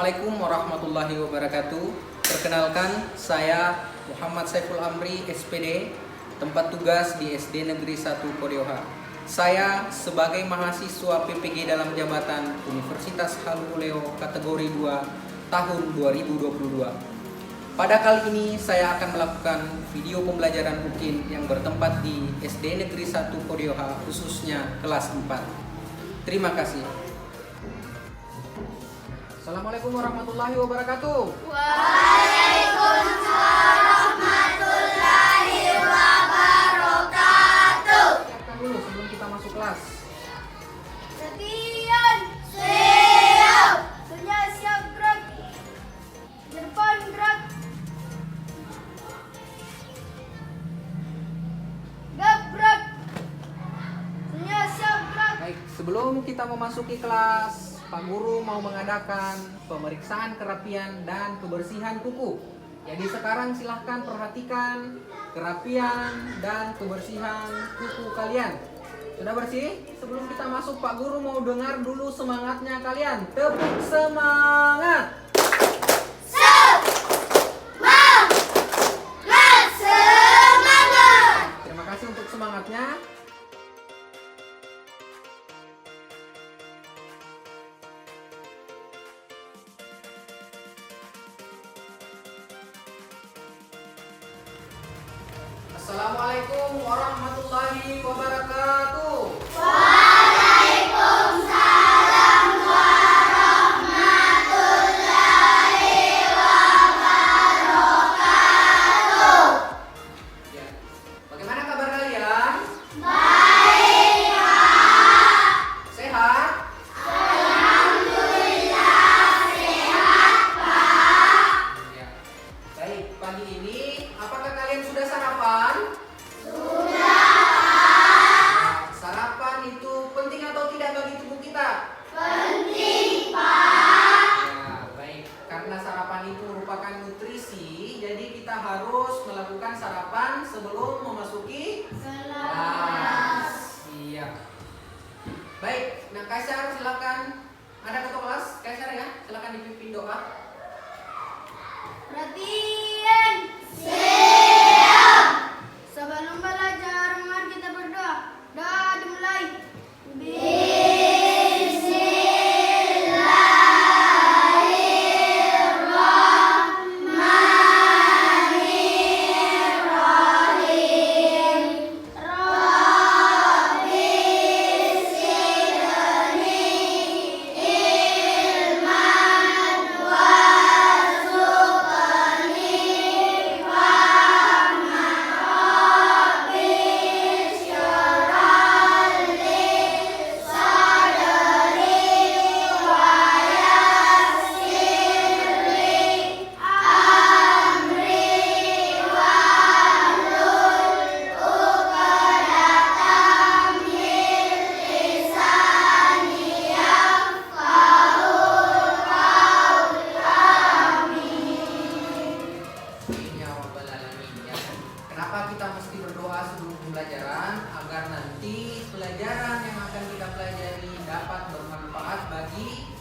Assalamualaikum warahmatullahi wabarakatuh. Perkenalkan, saya Muhammad Saiful Amri, SPD, tempat tugas di SD Negeri 1 Kodioha. Saya sebagai mahasiswa PPG dalam jabatan Universitas Haluleo kategori 2 tahun 2022. Pada kali ini saya akan melakukan video pembelajaran UKIN yang bertempat di SD Negeri 1 Kodioha, khususnya kelas 4. Terima kasih. Assalamualaikum warahmatullahi wabarakatuh. Waalaikumsalam warahmatullahi wabarakatuh. Siapkan dulu sebelum kita masuk kelas. Latihan. Siap. Sunya siap gerak. Depan gerak. Gerak. Sunya siap gerak. Baik, sebelum kita memasuki kelas, Pak Guru mau mengadakan pemeriksaan kerapian dan kebersihan kuku. Jadi sekarang silahkan perhatikan kerapian dan kebersihan kuku kalian. Sudah bersih? Sebelum kita masuk, Pak Guru mau dengar dulu semangatnya kalian. Tepuk semangat! Semangat. Terima kasih untuk semangatnya. Assalamualaikum warahmatullahi wabarakatuh. Waalaikumsalam warahmatullahi wabarakatuh. Ya. Bagaimana kabar kalian? Baik, Pak. Sehat? Alhamdulillah sehat, Pak. Ya. Baik, pagi ini apakah kalian sudah sarapan? Sudah, Nah, sarapan itu penting atau tidak bagi tubuh kita? penting, Pak. Ya, baik. Karena sarapan itu merupakan nutrisi, jadi kita harus melakukan sarapan sebelum memasuki kelas. Iya. Baik, nah Kaisar silakan. Ada ketua kelas, Kaisar ya, silakan dipimpin doa. Perhatian. Siap. Sebelum belajar, mari kita berdoa. Doa dimulai. Bismillahirrahmanirrahim. Rabbi zidni ilman warzuqni fahman. Rabbi syrah li sadri wa yassir li amri wahlul uqdatam min lisani yafqahu qauli. Amin ya rabbal alamin ya. Kenapa kita mesti berdoa sebelum pembelajaran? Agar nanti pelajaran yang akan kita pelajari dapat bermanfaat bagi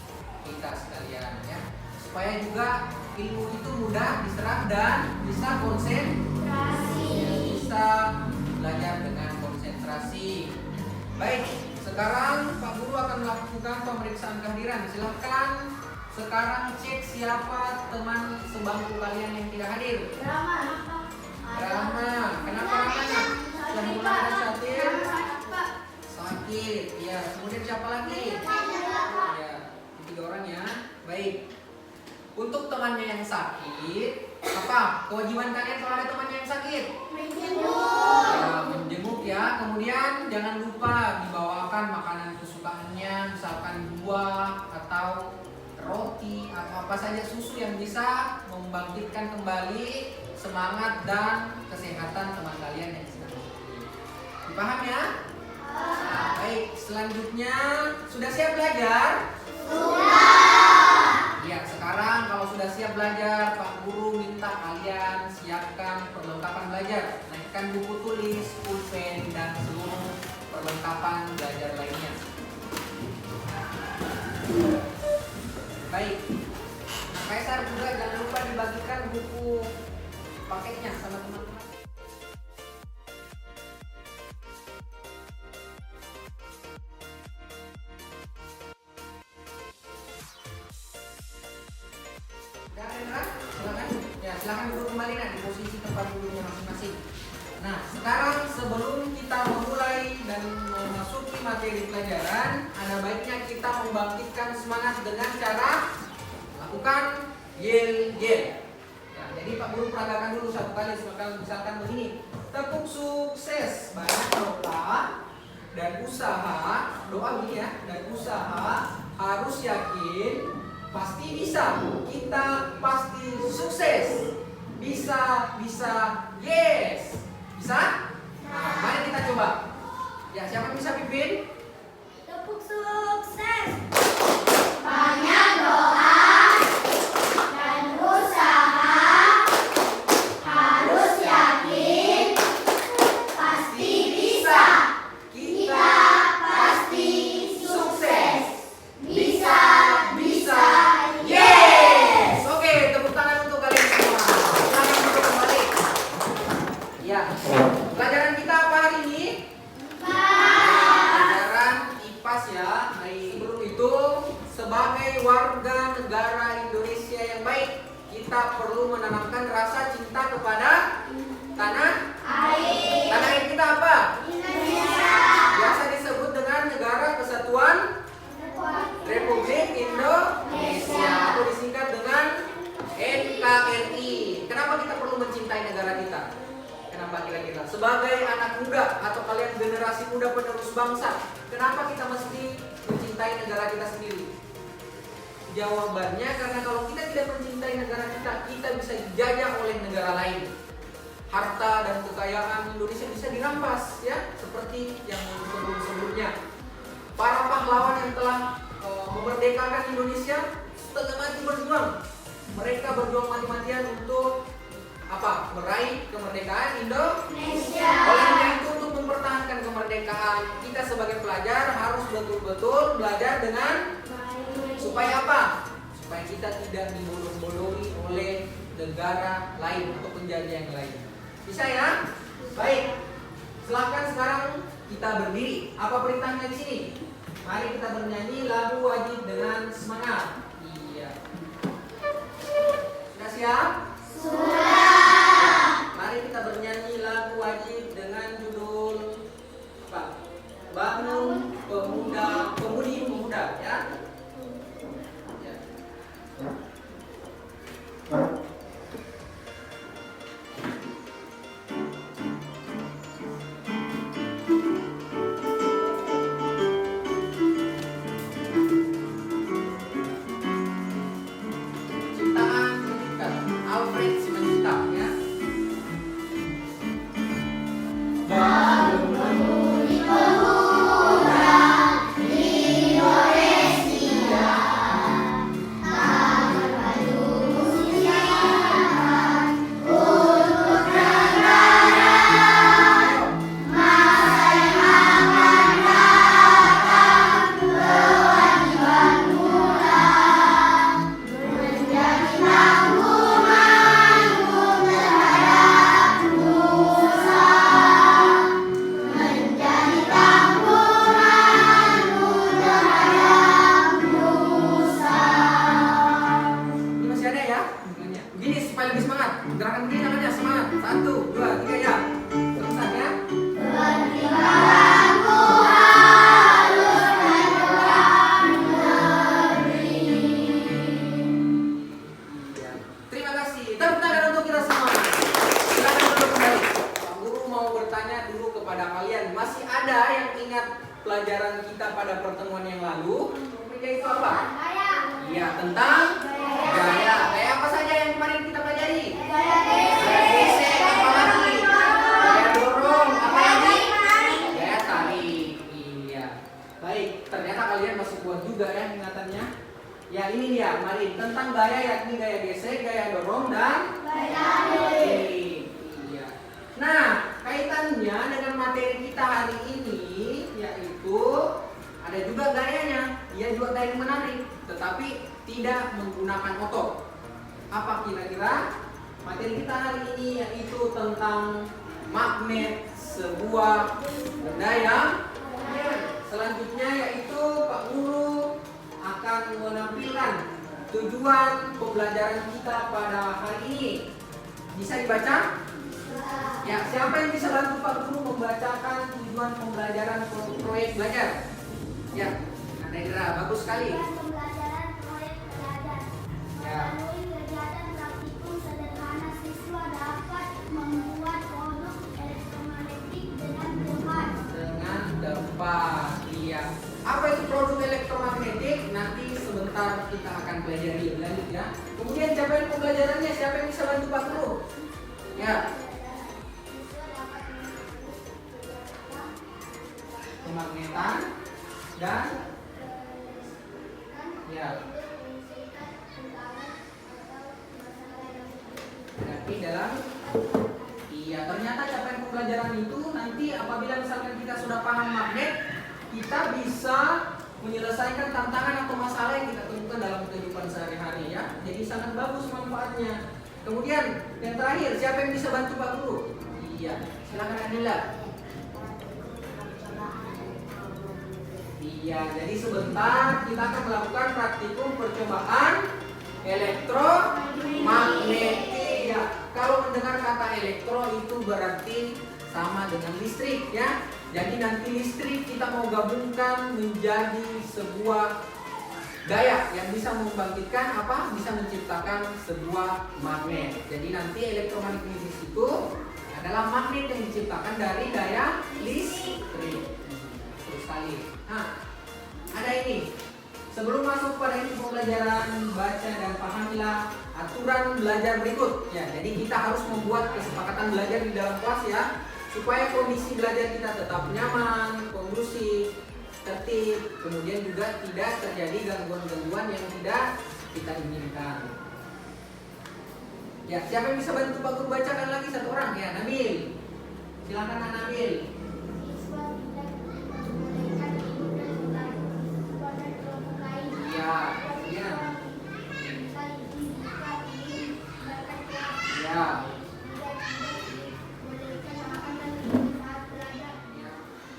kita sekalian ya. Supaya juga ilmu itu mudah diserap dan bisa konsentrasi. Ya, bisa belajar dengan konsentrasi. Baik, sekarang Pak Guru akan melakukan pemeriksaan kehadiran. Silakan sekarang cek siapa teman sebangku kalian yang tidak hadir. Rama, kenapa Ramanya? Sudah mulai ada sakit? Sakit, ya. Kemudian siapa lagi? Ya, 3 orang ya. Baik. Untuk temannya yang sakit, apa kewajiban kalian kalau ada temannya yang sakit? Ya, menjenguk ya. Kemudian jangan lupa dibawakan makanan kesukaannya, misalkan buah atau roti atau apa saja, susu yang bisa membangkitkan kembali semangat dan kesehatan teman kalian yang sedang sakit. Dipaham ya? Nah, baik, selanjutnya sudah siap belajar? Ya, sekarang kalau sudah siap belajar, Pak Guru minta kalian siapkan perlengkapan belajar. Naikkan buku tulis, pulpen, dan seluruh perlengkapan belajar lainnya. Baik, Ntar juga jangan lupa dibagikan buku paketnya sama teman-teman. Udah Rendra, silakan. Ya, silakan duduk kembali di posisi tempat duduknya masing-masing. Nah, sekarang sebelum kita memulai dan memasuki materi pelajaran, ada baiknya kita membangkitkan semangat dengan cara lakukan yel-yel. Ya, jadi Pak Guru peragakan dulu satu kali, misalkan begini. Tepuk sukses, banyak doa dan usaha, doa gini ya, dan usaha harus yakin, pasti bisa, kita pasti sukses. Bisa, yes. Bisa? Nah, mari kita coba. Ya, siapa yang bisa pimpin? Tepuk sukses. Banyak doa dan usaha harus yakin pasti bisa. Kita pasti sukses. Bisa, yes. Oke, tepuk tangan untuk kalian semua. Selamat duduk kembali. Ya, pelajaran kita apa hari ini? Pelajaran IPAS ya. Sebelum itu, sebagai warga negara Indonesia yang baik, kita perlu menanamkan rasa cinta kepada tanah air. Tanah air kita apa? Indonesia. Biasa disebut dengan Negara Kesatuan Republik Indonesia atau disingkat dengan NKRI. Kenapa kita perlu mencintai negara kita? Kenapa kira-kira? Sebagai anak muda atau kalian generasi muda penerus bangsa, kenapa kita mesti mencintai negara kita sendiri? Jawabannya karena kalau kita tidak mencintai negara kita, kita bisa dijajah oleh negara lain. Harta dan kekayaan Indonesia bisa dirampas ya, seperti yang sebelum-sebelumnya. Para pahlawan yang telah memerdekakan Indonesia setengah mati berjuang. Mereka berjuang mati-matian untuk apa? Meraih kemerdekaan Indonesia. Oleh karena itu, untuk mempertahankan kemerdekaan, kita sebagai pelajar harus betul-betul belajar dengan supaya apa? Supaya kita tidak dibodoh-bodohi oleh negara lain atau penjajah yang lain. Bisa ya? Baik. Silakan sekarang kita berdiri. Apa perintahnya di sini? Mari kita bernyanyi lagu wajib dengan semangat. Iya. Sudah siap? Sudah. Mari kita bernyanyi lagu wajib dengan judul apa? Bangun Pemudi-Pemuda ya. Ya. Ciptaan Simanjuntak, Alfred Simanjuntak ya. Ini masih ada ya? Begini supaya lebih semangat. Gerakan begini namanya semangat. 1, 2, 3 ya. Terusan ya. Iya. Terima kasih. Tepuk tangan untuk kita semua. Silakan duduk kembali. Pak Guru mau bertanya dulu kepada kalian. Masih ada yang ingat pelajaran kita pada pertemuan yang lalu? Meja itu apa? Iya, tentang gaya. Gaya apa saja yang kemarin kita pelajari? Gaya gesek, apa lagi? Gaya dorong, apa lagi? Gaya tarik. Iya. Baik, ternyata kalian masih kuat juga ya ingatannya. Ya ini dia, mari tentang gaya yakni gaya gesek, gaya dorong dan gaya tarik. Iya. Nah, kaitannya dengan materi kita hari ini yaitu ada juga gayanya. Dia juga gaya menarik, tetapi tidak menggunakan otot. Apa kira-kira materi kita hari ini, yaitu tentang magnet sebuah benda yang selanjutnya, yaitu Pak Guru akan menampilkan tujuan pembelajaran kita pada hari ini. Bisa dibaca? Ya, siapa yang bisa bantu Pak Guru membacakan tujuan pembelajaran proyek belajar? Ya, Anda Indra, bagus sekali. Pembelajaran proyek belajar. Ya. Melalui kegiatan praktikum sederhana, siswa dapat membuat produk elektromagnetik dengan tepat. Dengan tepat, iya. Apa itu produk elektromagnetik? Nanti sebentar kita akan pelajari lebih lanjut ya. Kemudian siapa yang pembelajarannya? Siapa yang bisa bantu Pak Guru? Ya. Kemagnetan dan ya. Berarti dalam iya, ternyata capaian pembelajaran itu nanti apabila misalkan kita sudah paham magnet, kita bisa menyelesaikan tantangan atau masalah yang kita temukan dalam kehidupan sehari-hari ya. Jadi sangat bagus manfaatnya. Kemudian yang terakhir, siapa yang bisa bantu Pak Guru? Iya, silakan Anila. Iya, jadi sebentar kita akan melakukan praktikum percobaan elektromagnetik ya. Kalau mendengar kata elektro itu berarti sama dengan listrik ya. Jadi nanti listrik kita mau gabungkan menjadi sebuah daya yang bisa membangkitkan apa? Bisa menciptakan sebuah magnet. Jadi nanti elektromagnetis itu adalah magnet yang diciptakan dari daya listrik. Terus sekali. Nah, ada ini. Sebelum masuk pada ini pembelajaran, baca dan pahamilah aturan belajar berikut. Ya, jadi kita harus membuat kesepakatan belajar di dalam kelas ya, supaya kondisi belajar kita tetap nyaman, kondusif, tertib, kemudian juga tidak terjadi gangguan-gangguan yang tidak kita inginkan. Ya, siapa yang bisa bantu Pak Guru bacakan lagi satu orang ya, Nabil. Silakan Kak Nabil. Siswa tidak membolehkan ibu dan kepada kelompok lain. Ya, ya. Ya.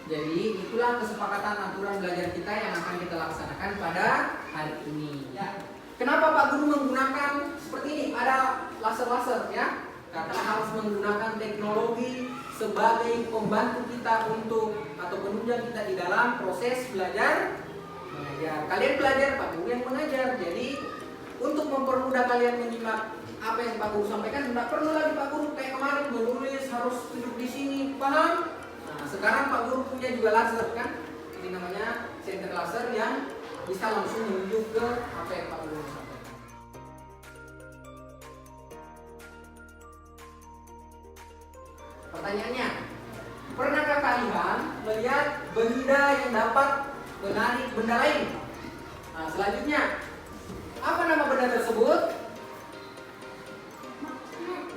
Jadi itulah kesepakatan aturan belajar kita yang akan kita laksanakan pada hari ini. Ya. Kenapa Pak Guru menggunakan seperti ini? Ada laser-laser ya. Karena harus menggunakan teknologi sebagai pembantu kita untuk atau penunjang kita di dalam proses belajar mengajar. Kalian belajar, Pak Guru yang mengajar. Jadi untuk mempermudah kalian menyimak apa yang Pak Guru sampaikan, tidak perlu lagi Pak Guru kayak kemarin menulis harus duduk di sini, paham? Nah, sekarang Pak Guru punya juga laser kan? Ini namanya center laser yang bisa langsung menuju ke apa yang Pak Guru sampaikan. Pertanyaannya, pernahkah kalian melihat benda yang dapat menarik benda lain? Nah, selanjutnya, apa nama benda tersebut?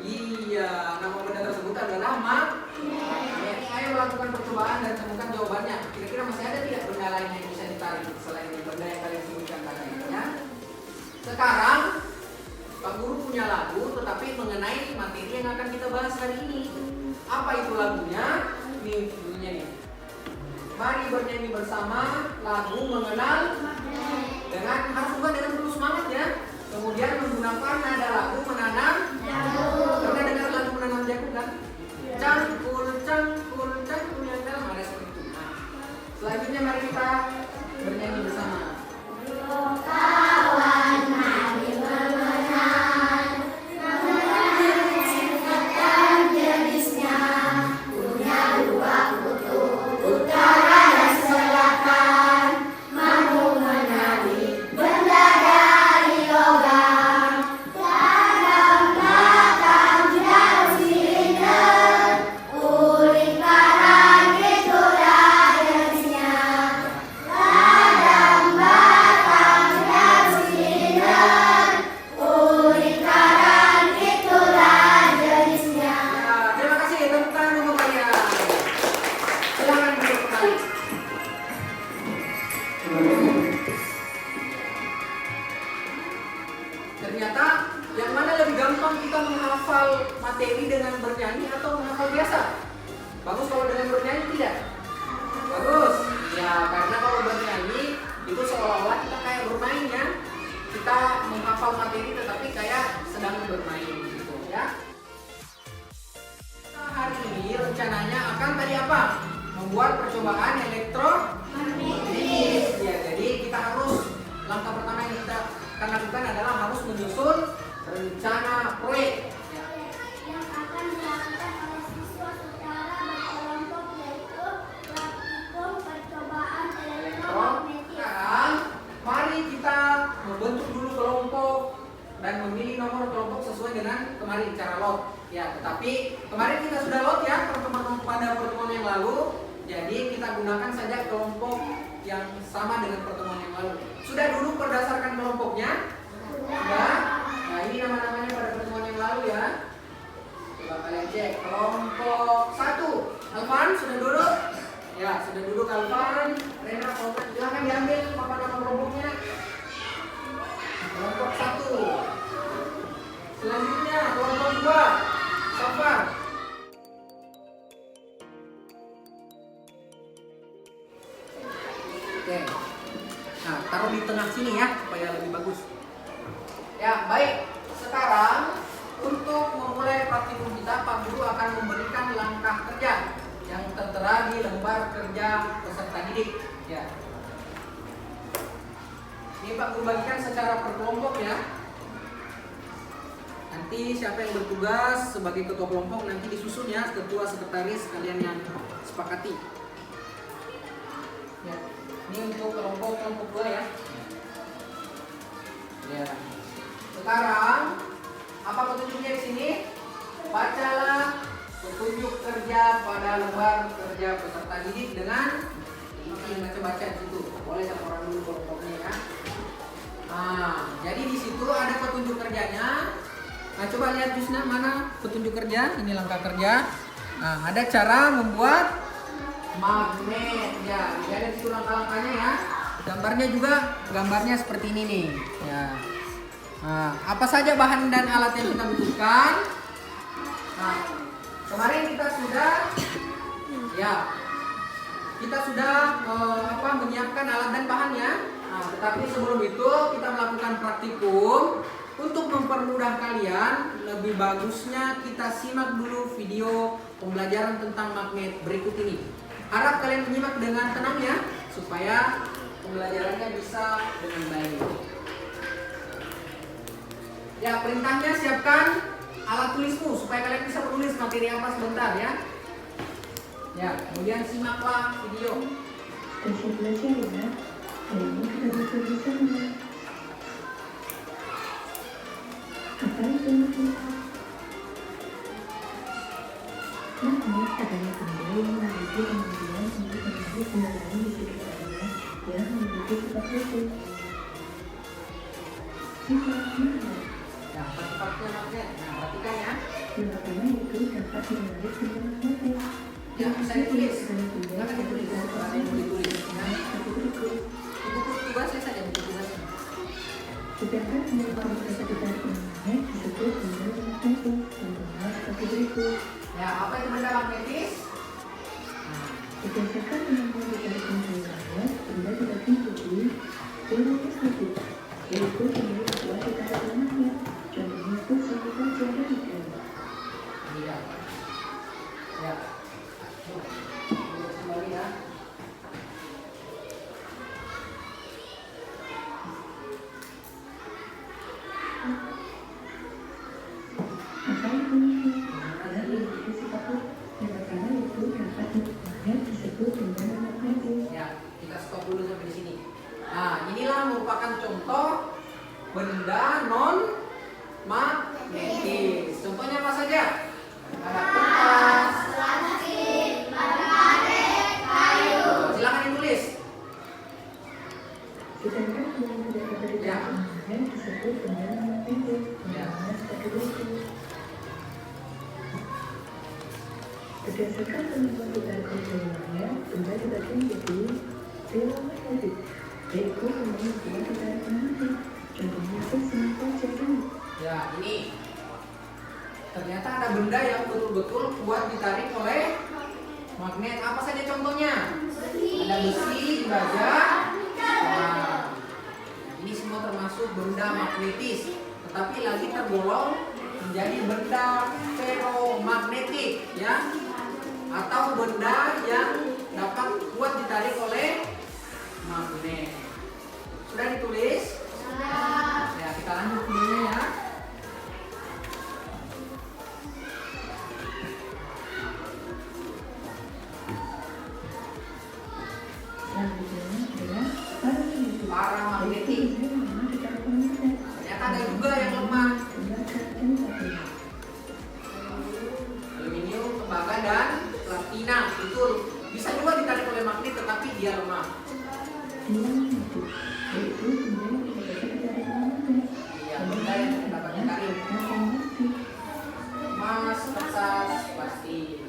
Iya, nama benda tersebut adalah magnet. Ayo melakukan percobaan dan temukan jawabannya. Kira-kira masih ada tidak benda lain yang bisa ditarik selain benda yang kalian sebutkan tadi? Ya. Sekarang Pak Guru punya lagu, tetapi mengenai materi yang akan kita bahas hari ini. Apa itu lagunya? Ini judulnya nih. Mari bernyanyi bersama lagu mengenal dengan harus juga dengan penuh semangat ya. Kemudian menggunakan nada lagu menanam jagung. Pernah dengar lagu menanam jagung kan? Cangkul, cangkul, cangkul yang dalam ada seperti itu. Nah, selanjutnya mari kita bernyanyi bersama. Kawan, mari mengenal mengenal jenisnya, punya dua kutub, utara dan selatan, mampu menari benda dari logam, kadang batang jauh silinder, ulik karang itulah jenisnya, kadang batang jauh silinder, ulik karang itulah jenisnya. Ya, terima kasih tepuk tangan untuk kalian. Silakan duduk kembali. Ternyata Yang mana lebih gampang kita menghafal materi dengan bernyanyi atau menghafal biasa? Bagus kalau dengan bernyanyi tidak? Bagus. Ya, karena kalau bernyanyi itu seolah-olah kita kayak bermain ya. Kita menghafal materi tetapi kayak sedang bermain gitu ya. Nah, hari ini rencananya akan tadi apa? Membuat percobaan elektromagnetis. Ya, jadi kita harus langkah pertama yang kita akan lakukan adalah harus menyusun rencana proyek. Ya. Yang akan dilakukan oleh siswa secara berkelompok yaitu praktikum percobaan elektromagnetis. Sekarang mari kita membentuk dulu kelompok dan memilih nomor kelompok sesuai dengan kemarin cara lot. Ya, tetapi kemarin kita sudah lot ya pada pertemuan yang lalu. Jadi kita gunakan saja kelompok yang sama dengan pertemuan yang lalu. Sudah duduk berdasarkan kelompoknya? Sudah. Nah, ini nama-namanya pada pertemuan yang lalu ya. Coba kalian cek. Kelompok 1. Alvan sudah duduk? Ya, sudah duduk Alvan. Rena, kelompok silahkan diambil papan nama kelompoknya. Kelompok 1. Selanjutnya kelompok 2. Safar. Oke. Nah, taruh di tengah sini ya supaya lebih bagus. Ya, baik. Sekarang untuk memulai praktikum kita, Pak Guru akan memberikan langkah kerja yang tertera di lembar kerja peserta didik. Ya. Ini Pak Guru bagikan secara per kelompok ya. Nanti siapa yang bertugas sebagai ketua kelompok nanti disusun ya, ketua sekretaris kalian yang sepakati. Ya. Ini untuk kelompok 2 ya. Ya. Sekarang apa petunjuknya di sini? Bacalah petunjuk kerja pada lembar kerja peserta didik dengan ini baca-baca di situ. Boleh satu orang dulu kelompoknya ya. Nah, jadi di situ ada petunjuk kerjanya. Nah, coba lihat Jusna mana petunjuk kerja? Ini langkah kerja. Nah, ada cara membuat magnet ya. Lihat di situ langkah-langkahnya ya. Gambarnya seperti ini nih. Ya. Nah, apa saja bahan dan alat yang kita butuhkan? Nah, kemarin kita sudah menyiapkan alat dan bahannya. Nah, tetapi sebelum itu kita melakukan praktikum. Untuk mempermudah kalian, lebih bagusnya kita simak dulu video pembelajaran tentang magnet berikut ini. Harap kalian menyimak dengan tenang ya, supaya pembelajarannya bisa dengan baik. Ya, perintahnya siapkan alat tulismu supaya kalian bisa menulis materi apa sebentar ya. Ya, kemudian simaklah video. Kasih belajar ya. Hari ini kita bisa bersama. Apa itu magnet? Magnet adalah benda yang memiliki kemampuan untuk menarik kendaraan di sekitarnya yang memiliki sifat khusus. Sifat magnet. Ya, sifatnya magnet. Nah, perhatikan ya. Yang pertama itu dapat menarik benda magnetik. Ya, bisa ditulis. Silakan ditulis. Ada yang mau ditulis. Ya. Buku tugasnya saja, buku tugasnya. Sedangkan kemampuan sekitar magnet disebut benda magnetik. Contohnya seperti berikut. Ya, apa itu benda magnetis? Berdasarkan kemampuan ditarik cairannya, benda tidak menjadi benda magnetik, yaitu sendiri sebuah tekanan magnet. Contohnya itu saluran cairan nikel. Iya. Ya. Kembali ya. Apa itu magnet? Adalah memiliki sifat yang pertama itu dapat magnet disebut benda magnetik. Ya, kita stop dulu sampai di sini. Nah, inilah merupakan contoh benda non magnetis. Contohnya apa saja? Ada kertas. Silakan ditulis. Sedangkan yang tidak dapat ditarik magnet disebut benda magnetik. Contohnya seperti berikut. Berdasarkan kemampuan ditarik cairannya, benda dibagi menjadi benda magnetik, yaitu memiliki ditarik magnetik. Contohnya itu semacam cairan. Ya, Ya, ini. Ternyata ada benda yang betul-betul kuat ditarik oleh magnet. Apa saja contohnya? Ada besi, baja. Nah, ini semua termasuk benda magnetis, tetapi lagi tergolong menjadi benda ferromagnetik, ya, atau benda yang dapat kuat ditarik oleh magnet. Sudah ditulis? Ya, kita lanjut videonya ya. Selanjutnya adalah paramagnetik. Paramagnetik. Yaitu yang lemah secara permukaan. Ternyata ada juga yang lemah. Tembaga dan platina. Aluminium, tembaga, dan platina itu bisa juga ditarik oleh magnet, tetapi dia lemah. Diamagnetik, yaitu benda yang tidak dapat ditarik oleh magnet. Iya, benda yang tidak dapat ditarik. Emas, kertas, plastik.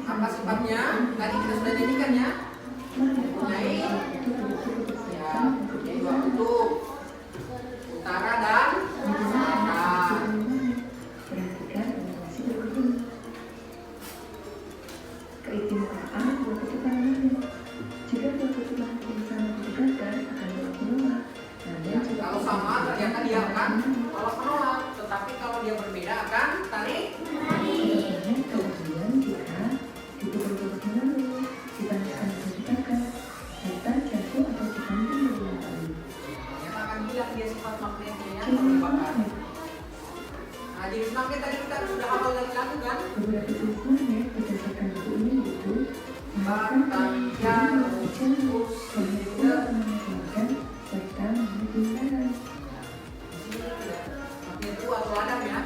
Apa sifatnya? Tadi kita sudah jadikan ya. Mempunyai ya, mempunyai dua kutub, utara dan selatan. Perhatikan animasi berikut ini. Keistimewaan dua kutub paramagnet. Jika dua kutub magnet yang sama didekatkan akan berlaku menolak. Namun Ya, jika kalau sama ternyata dia akan tolak menolak, tetapi kalau dia berbeda akan tarik. Contohnya, kemudian jika dipukul berubah menurun, dipanaskan atau dibakar, serta jatuh atau dibanting berulang kali. Ternyata akan hilang dia sifat magnetnya ya, kalau Jenis dibakar. magnet. Nah, jenis magnet tadi kita sudah hafal dari lagu kan? Beberapa jenis magnet berdasarkan buku ini yaitu Batavia, Rufus, magnet mengakibatkan serta magnet lingkaran. Di sini ada magnet itu atau ladang ya.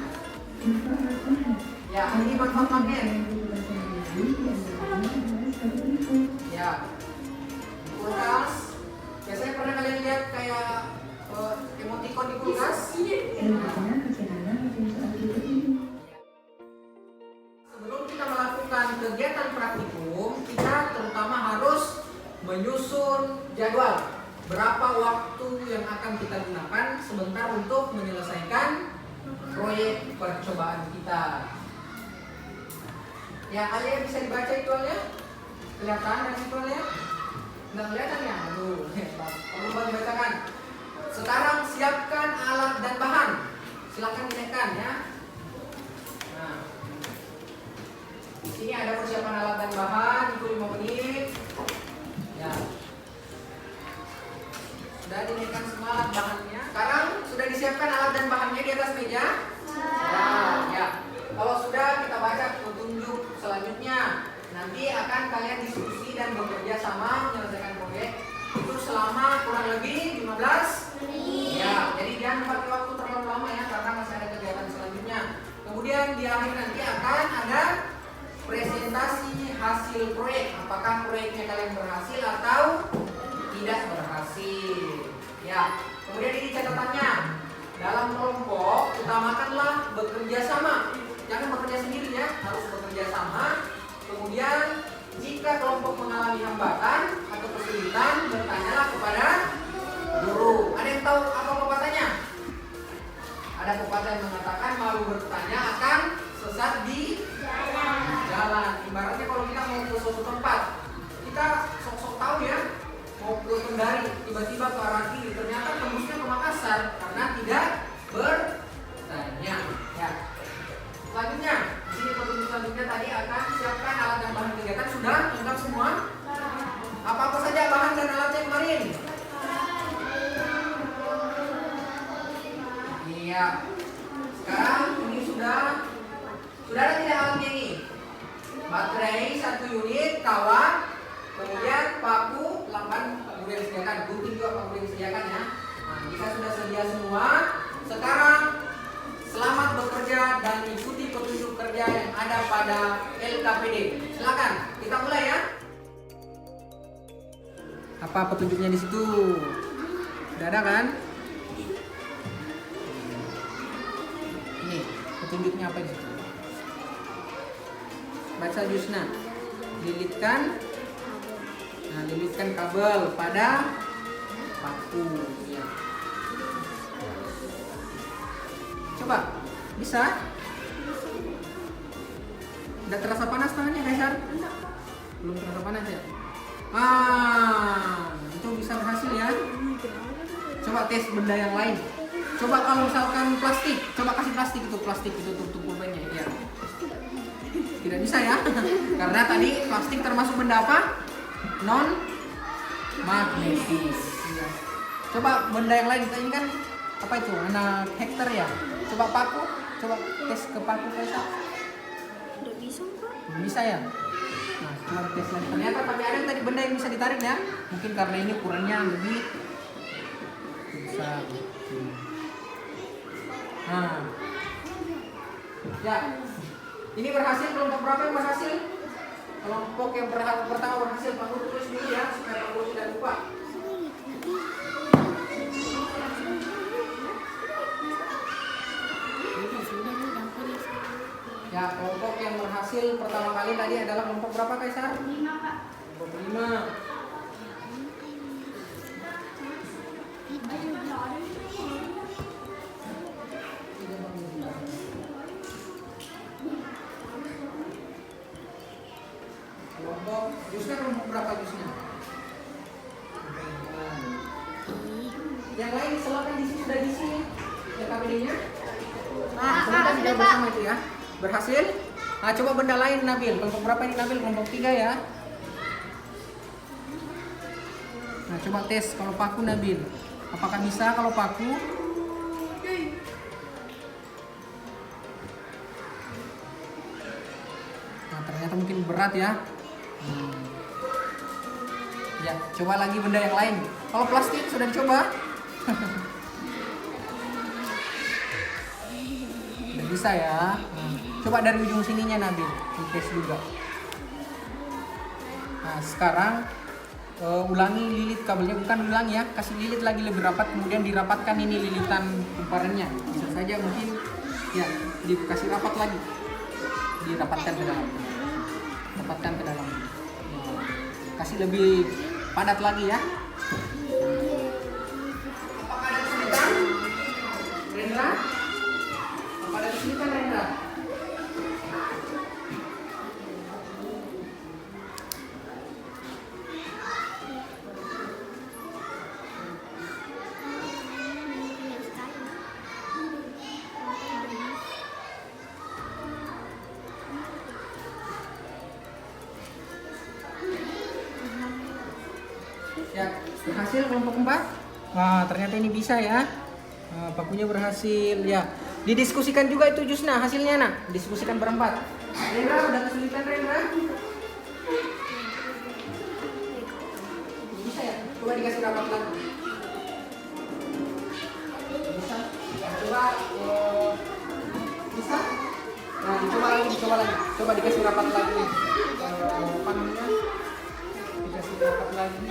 Manfaat magnet. Ya, ini manfaat magnet. Yang berhubungan dengan diri diantaranya adalah sebagai berikut. Ya, di kulkas. Biasanya pernah kalian lihat kayak emoticon di kulkas? Selanjutnya perjalanan menuju soal berikut ini. Sebelum kita melakukan kegiatan praktikum, kita terutama harus menyusun jadwal. Berapa waktu yang akan kita gunakan sebentar untuk menyelesaikan proyek percobaan kita. Ya, Alia bisa dibaca ituannya? Kelihatan dan ituannya? Nggak kelihatan ya? Aduh, perlu banget dibacakan. Sekarang siapkan alat dan bahan. Silakan dinaikkan ya. Nah, di sini ada persiapan alat dan bahan, itu 5 menit. Ya. Sudah dinaikkan semua alat bahannya. Sekarang sudah disiapkan alat dan bahannya di atas meja? Ya. Kalau sudah, kita baca petunjuk selanjutnya. Nanti akan kalian diskusi dan bekerja sama menyelesaikan proyek itu selama kurang lebih 15 menit. Ya, jadi jangan pakai waktu terlalu lama ya, karena masih ada kegiatan selanjutnya. Kemudian di akhir nanti akan ada presentasi hasil proyek. Apakah proyeknya kalian berhasil atau tidak berhasil? Ya. Kemudian ini catatannya. Dalam kelompok utamakanlah bekerja sama. Jangan bekerja sendiri ya, harus bekerja sama. Kemudian jika kelompok mengalami hambatan atau kesulitan, bertanyalah kepada guru. Ada yang tahu apa pepatahnya? Ada pepatah yang mengatakan malu bertanya akan sesat di jalan. Ibaratnya kalau kita mau ke suatu tempat, kita sok-sok tahu ya, mau ke Kendari, tiba-tiba ke arah kiri, ternyata tembusnya ke Makassar karena tidak bertanya. Ya. Selanjutnya, di sini petunjuk selanjutnya tadi akan siapkan alat dan bahan kegiatan. Sudah lengkap semua? Apa-apa saja bahan dan alatnya kemarin? Iya. Sekarang ini sudah ada tidak alatnya ini? Baterai 1 unit, kawat, kemudian paku, lampan paku yang disediakan, gunting juga paku yang disediakan ya. Nah, jika sudah sedia semua, sekarang selamat bekerja dan ikuti petunjuk kerja yang ada pada LKPD. Silakan, kita mulai ya. Apa petunjuknya di situ? Sudah ada kan? Ini petunjuknya apa di situ? Baca Jusna. Lilitkan kabel pada paku. Ya. Coba, bisa? Udah terasa panas tangannya, Kaisar? Belum terasa panas ya? Itu bisa berhasil ya. Coba tes benda yang lain. Coba kalau misalkan plastik, coba kasih plastik itu tutup pulpennya ya. Tidak bisa ya, karena tadi plastik termasuk benda apa? Non magnetis. Ya. Coba benda yang lain, ini kan apa itu? Anak hektar ya. Coba paku, coba tes ke paku Kaisar. Udah bisa kok. Belum bisa ya. Nah, coba tes lagi. Ternyata tapi ada yang tadi benda yang bisa ditarik ya. Mungkin karena ini ukurannya lebih besar. Nah, ya, ini berhasil. Kelompok berapa yang berhasil? Kelompok yang pertama berhasil. Pak Guru tulis dulu ya supaya Pak Guru tidak lupa. Ya, kelompok yang berhasil pertama kali tadi adalah kelompok berapa, Kaisar? 5, Kak. Kelompok 5. Kelompok jusnya kelompok berapa jusnya? Yang lain silakan diisi, sudah diisi ya KBD-nya. Nah, silakan sudah bersama itu ya. Berhasil? Nah, coba benda lain Nabil. Kelompok berapa ini Nabil? Kelompok 3 ya. Nah, coba tes kalau paku Nabil. Apakah bisa kalau paku? Nah, ternyata mungkin berat ya. Ya, coba lagi benda yang lain. Kalau plastik sudah dicoba? Udah bisa ya. Coba dari ujung sininya Nabil, tes juga. Nah, sekarang ulangi lilit kabelnya, bukan ulangi ya, kasih lilit lagi lebih rapat, kemudian dirapatkan ini lilitan kumparannya. Bisa saja mungkin ya dikasih rapat lagi, dirapatkan ke dalam, rapatkan ke dalam. Nah, kasih lebih padat lagi ya. Apakah ada kesulitan? Rendra? Apa ada kesulitan Rendra? Ya, berhasil kelompok 4. Wah, ternyata ini bisa ya. Pakunya berhasil ya. Didiskusikan juga itu Jusna hasilnya nak. Diskusikan berempat. Rendra udah kesulitan Rendra? Bisa ya? Coba dikasih rapat lagi. Bisa? Coba bisa? Nah, dicoba lagi. Coba dikasih rapat lagi. Apa namanya? Dikasih rapat lagi.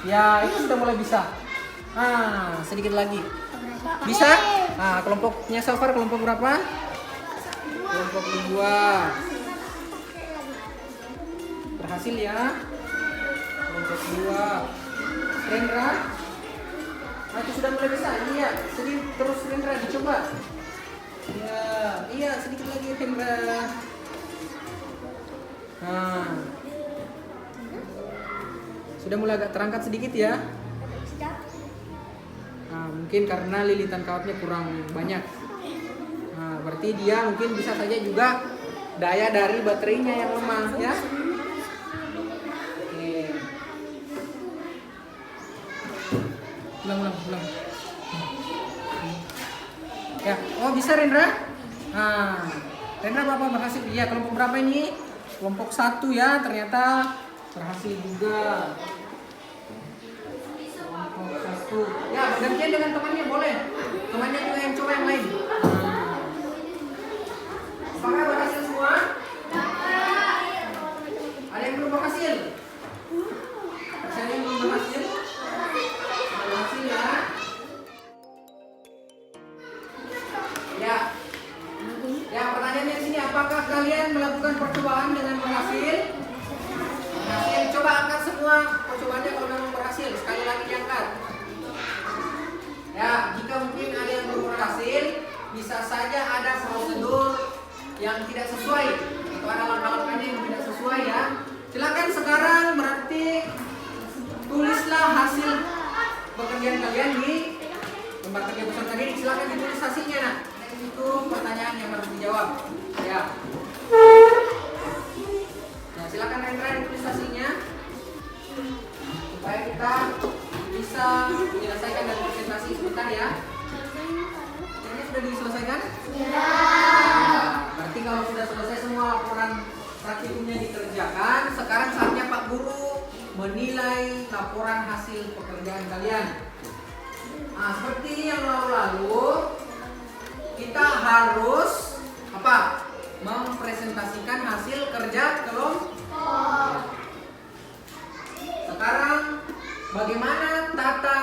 Ya, itu sudah mulai bisa. Nah, sedikit lagi. Bisa? Nah, kelompoknya Safar kelompok berapa? Kelompok 2. Berhasil ya. Kelompok 2. Rendra? Nah, itu sudah mulai bisa. Iya, sedikit terus Rendra dicoba. Iya, sedikit lagi Rendra. Nah. Sudah mulai agak terangkat sedikit ya. Nah, mungkin karena lilitan kawatnya kurang banyak. Nah, berarti dia mungkin bisa saja juga daya dari baterainya yang lemah ya. Oke. Ulang. Ya, oh bisa Rendra? Nah, Rendra Bapak berhasil. Iya, kelompok berapa ini? Kelompok 1 ya, ternyata berhasil juga. Kelompok 1. Ya, bergantian dengan temannya boleh. Temannya juga yang coba yang lain. Apakah berhasil semua? Ada yang belum berhasil? Ada yang belum berhasil? Berhasil ya. Ya. Ya, pertanyaannya di sini, apakah kalian melakukan percobaan dengan berhasil? Berhasil. Coba angkat semua percobaannya kalau memang berhasil. Sekali lagi ya. yang tidak sesuai atau ada langkah-langkahnya yang tidak sesuai ya. Silakan sekarang berarti tulislah hasil pekerjaan kalian di lembar kerja besar tadi. Silakan ditulis hasilnya. Nah, itu pertanyaan yang harus dijawab. Ya. Nah, silakan Rendra ditulis hasilnya supaya kita bisa menyelesaikan dari presentasi sebentar ya. Ini sudah diselesaikan? Berarti kalau sudah selesai semua laporan praktikumnya dikerjakan, sekarang saatnya Pak Guru menilai laporan hasil pekerjaan kalian. Nah, seperti yang lalu-lalu, kita harus apa? Mempresentasikan hasil kerja kelompok. Sekarang bagaimana tata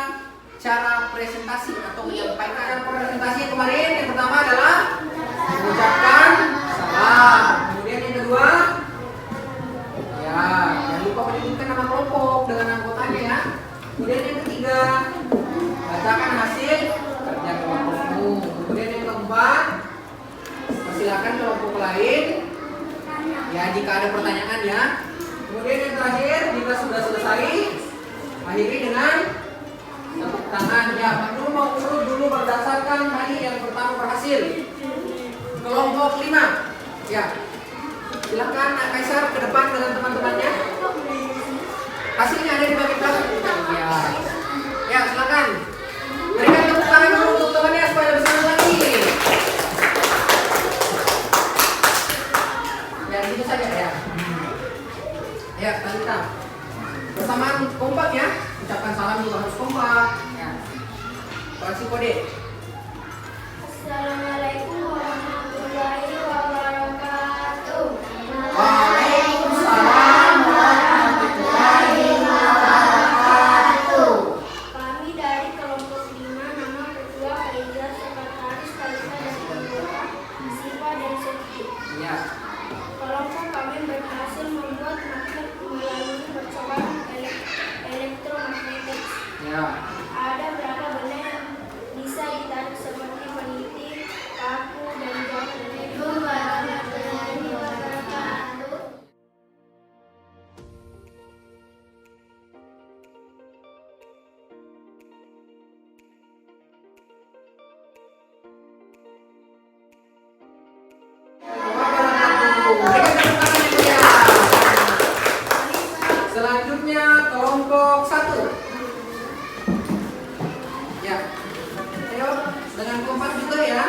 cara presentasi atau menyampaikan presentasi kemarin? Yang pertama adalah mengucapkan salam. Kemudian yang kedua, ya, jangan lupa menyebutkan nama kelompok dengan anggotanya ya. Kemudian yang ketiga, bacakan hasil kerja kelompokmu. Kemudian yang keempat, persilakan kelompok lain. Ya, jika ada pertanyaan ya. Kemudian yang terakhir, jika sudah selesai, akhiri dengan tepuk tangan. Ya, Pak Guru mau urut dulu berdasarkan tadi yang pertama berhasil. Kelompok 5. Ya. Silakan Nak Kaisar ke depan dengan teman-temannya. Hasilnya ada di bagian belakang. Ya. Ya, silakan. Berikan tepuk tangan dulu untuk temannya supaya lebih semangat lagi. Ya, gitu saja ya. Ya, kita bersamaan kompak ya. Ucapkan salam juga harus kompak. Ya. Kasih kode. Assalamualaikum warahmatullahi wabarakatuh. Waalaikumsalam warahmatullahi wabarakatuh. Kami dari kelompok 5, nama ketua, Faiza, sekretaris, Kalisa, dan anggota, Siva dan Sofi. Ya. Kelompok kami berhasil membuat magnet melalui percobaan elektromagnetik. Ya. Ada berapa benda yang bisa ditarik seperti peniti, paku, dan jam. Assalamualaikum warahmatullahi wabarakatuh. Selanjutnya kelompok 1. Ya. Ayo dengan kompak juga ya.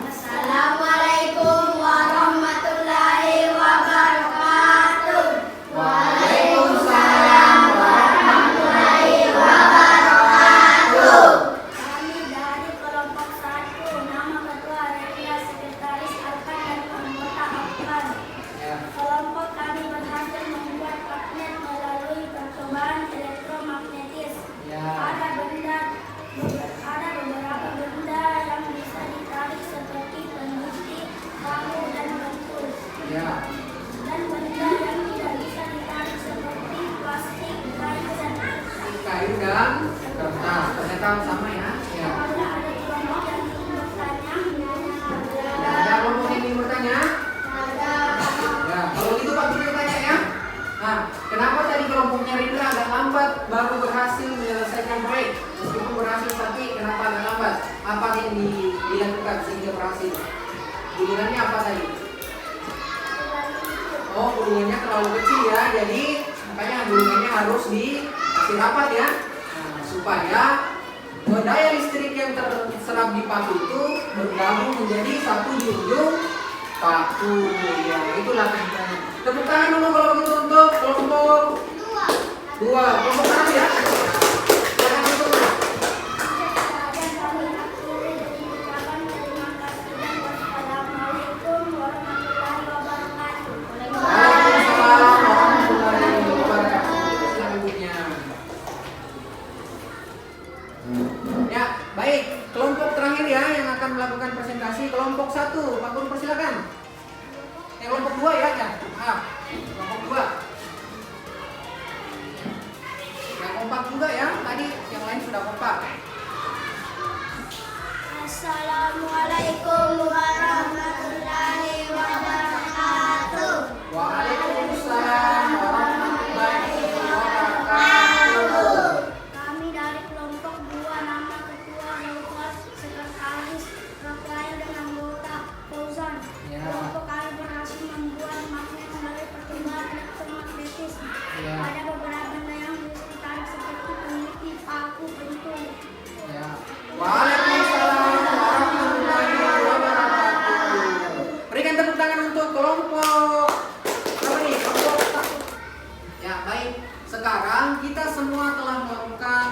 Assalamualaikum warahmatullahi wabarakatuh. Waalaikumsalam warahmatullahi wabarakatuh. Kami dari kelompok 1, nama ketua, Relia, sekretaris, Alkan, dan anggota Alkan. Ya. Kelompok kami berhasil membuat magnet melalui percobaan elektromagnetis. Ya. Ada beberapa benda yang bisa ditarik seperti peniti, paku, dan batu. Ya. Dan benda yang tidak bisa ditarik seperti plastik, kayu, dan kertas. Kayu dan kertas. Ternyata sama ya. Ya. Apabila ada kelompok yang ingin bertanya, Ada kelompok yang ingin bertanya? ada. Ya. Kalau gitu Pak Guru tanya ya. Nah, kenapa tadi kelompoknya Rindra agak lambat baru berhasil menyelesaikan proyek? Meskipun berhasil tapi kenapa agak lambat? Apa yang dilakukan sehingga berhasil? Gulungannya apa tadi? Oh, gulungannya terlalu kecil ya, jadi makanya gulungannya harus dikasih rapat ya. Nah, supaya daya listrik yang terserap di paku itu bergabung menjadi satu di ujung paku. Ya, itulah ceritanya. Tepuk tangan dulu kalau begitu untuk kelompok 2. Kelompok 1 ya. Silakan tutup. Kami akhiri dengan ucapan terima kasih dan wassalamualaikum warahmatullahi wabarakatuh. Waalaikumsalam warahmatullahi wabarakatuh. Silakan ibunya. Ya, baik. Kelompok terakhir ya yang akan melakukan presentasi, kelompok 1. Pak Guru persilakan. Kelompok 2 ya, ya. Kelompok 2. Yang kompak juga ya. Tadi yang lain sudah kompak. Assalamualaikum warahmatullahi kita semua telah melakukan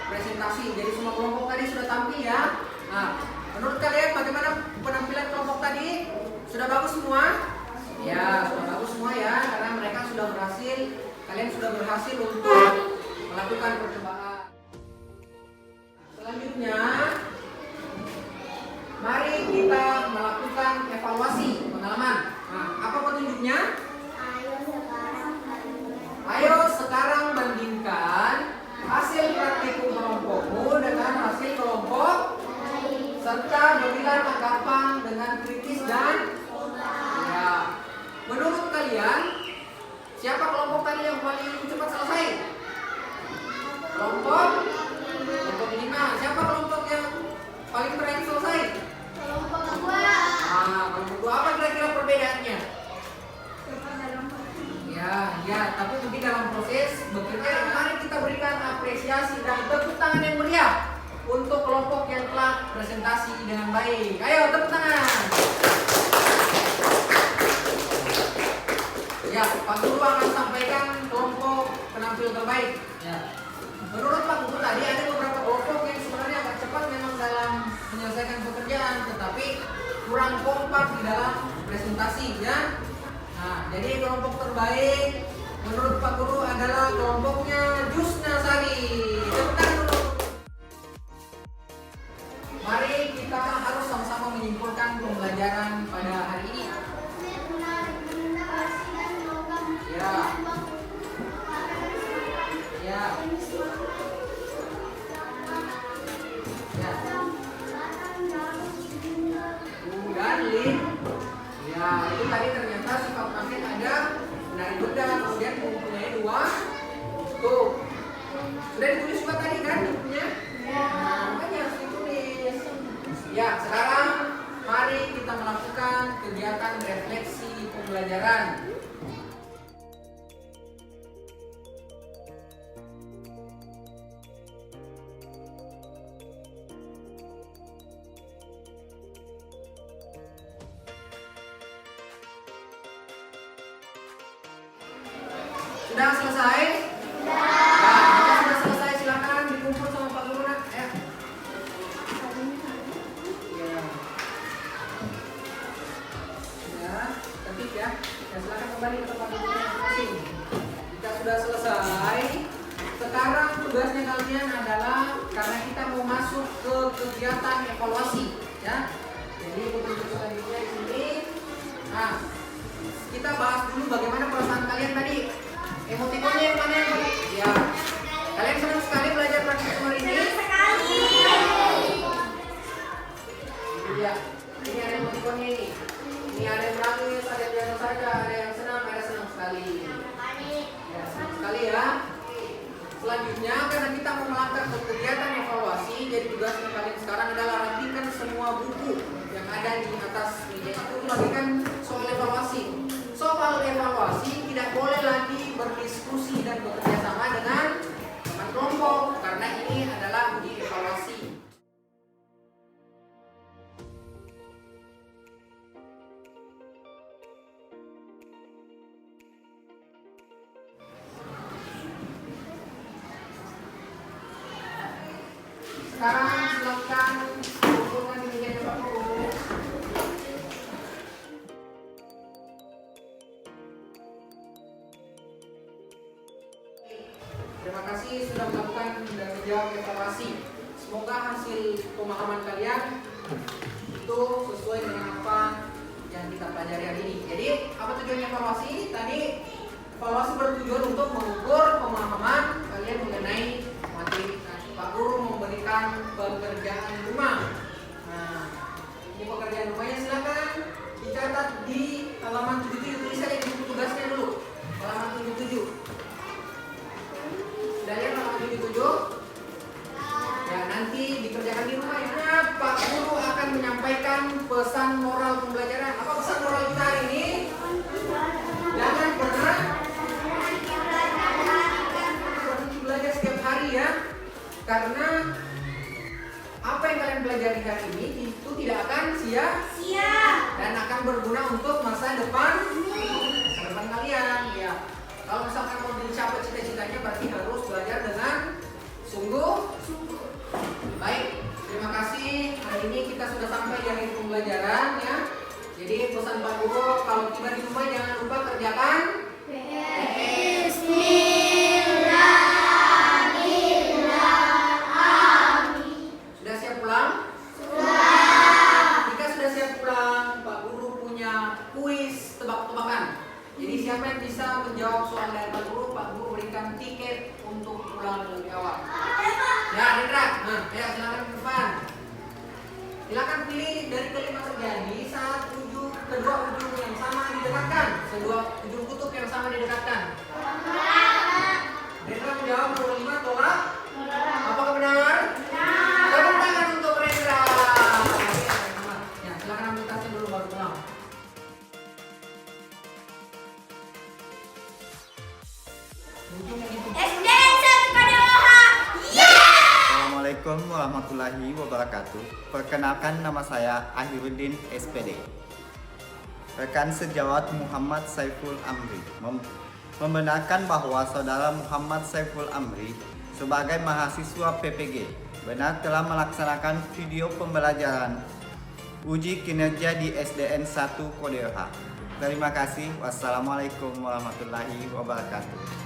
presentasi. Jadi semua kelompok tadi sudah tampil ya. Nah, menurut kalian bagaimana penampilan kelompok tadi? Sudah bagus semua? Ya, sudah bagus semua ya, karena mereka sudah berhasil. Kalian sudah berhasil untuk melakukan percobaan. Selanjutnya, mari kita melakukan evaluasi pengalaman. Nah, apa petunjuknya? Ayo sekarang bandingkan hasil praktikum kelompokmu dengan hasil kelompok serta berilah tanggapan dengan kritis dan ya. Menurut kalian siapa kelompok tadi yang paling cepat selesai? Kelompok 5. Siapa kelompok yang paling terakhir selesai? Kelompok 2. Nah, kelompok 2 apa kira-kira perbedaannya? Ya, tapi mungkin dalam proses bekerja, mari kita berikan apresiasi dan tepuk tangan yang meriah untuk kelompok yang telah presentasi dengan baik. Ayo tepuk tangan. Ya, Pak Guru akan sampaikan kelompok penampil terbaik. Ya. Menurut Pak Guru tadi ada beberapa kelompok yang sebenarnya agak cepat memang dalam menyelesaikan pekerjaan, tetapi kurang kompak di dalam presentasi ya. Nah, jadi kelompok terbaik menurut Pak Guru adalah kelompoknya Jusna Sari. Tepuk tangan dulu. Mari kita harus sama-sama menyimpulkan pembelajaran pada hari ini. Ya. Ya. Ya. Dan lin. Ya, itu tadi ternyata sifat makin ada menarik benda, kemudian mempunyai 2. Tuh. Sudah ditulis juga tadi kan bukunya? Nah, makanya harus ditulis. Ya, sekarang mari kita melakukan kegiatan refleksi pembelajaran. Sudah selesai? Sudah. Nah, jika sudah selesai silakan dikumpul sama Pak Guru nak. Ya. Ya, tertib ya. Ya, silakan kembali ke tempat duduk masing-masing. Jika sudah selesai, sekarang tugasnya kalian adalah karena kita mau masuk ke kegiatan evaluasi, ya. Jadi petunjuk selanjutnya di sini. Nah, kita bahas dulu bagaimana perasaan kalian tadi. Emotikonnya yang mana yang tadi? Ya. Kalian senang sekali belajar praktikum hari ini? Sekali. Iya. Ini ada emotikonnya ini. Ini ada yang menangis, ada yang biasa saja, ada yang senang, ada senang sekali. Ya, senang sekali ya. Selanjutnya, karena kita mau melakukan kegiatan evaluasi, jadi tugasnya kalian sekarang adalah rapikan semua buku yang ada di atas meja itu, bagikan soal evaluasi. Soal evaluasi tidak boleh lagi berdiskusi dan bekerja sama dengan teman kelompok karena ini adalah uji evaluasi. Sekarang silakan kumpulkan di meja Pak Guru. Terima kasih sudah melakukan dan menjawab evaluasi. Semoga hasil pemahaman kalian itu sesuai dengan apa yang kita pelajari hari ini. Jadi, apa tujuannya evaluasi? Tadi evaluasi bertujuan untuk mengukur pemahaman kalian mengenai materi. Pak Guru memberikan pekerjaan rumah. Nah, ini pekerjaan rumahnya silakan dicatat di halaman 77. Tulis saja di buku tugasnya dulu. Halaman 77. Sudah lihat halaman 77? Ya, nanti dikerjakan di rumah ya. Pak Guru akan menyampaikan pesan moral pembelajaran. Apa pesan moral kita hari ini? Jangan pernah berhenti belajar setiap hari ya. Karena apa yang kalian pelajari hari ini itu tidak akan sia-sia dan akan berguna untuk masa depan kalian ya. Kalau misalkan mau dicapai cita-citanya berarti harus belajar di rumah jangan lupa kerjakan Sudah siap pulang? Jika sudah siap pulang, Pak Guru punya kuis tebak-tebakan. Jadi siapa yang bisa menjawab soal dari Pak Guru berikan tiket untuk pulang lebih awal. Ya, Indra, nah, ayo silakan ke depan. Silakan pilih dari kelima terjadi saat kedua ujung yang sama didekatkan, kedua ujung kutub yang sama didekatkan. Indra menjawab nomor 5 tolak. Apakah benar? Tepuk tangan untuk Rendra. Ya, silakan ambil tasnya dulu baru pulang. Assalamualaikum warahmatullahi wabarakatuh. Perkenalkan, nama saya Ahiruddin SPD. Rekan sejawat Muhammad Saiful Amri membenarkan bahwa saudara Muhammad Saiful Amri sebagai mahasiswa PPG benar telah melaksanakan video pembelajaran uji kinerja di SDN 1 Kodeoha. Terima kasih. Wassalamualaikum warahmatullahi wabarakatuh.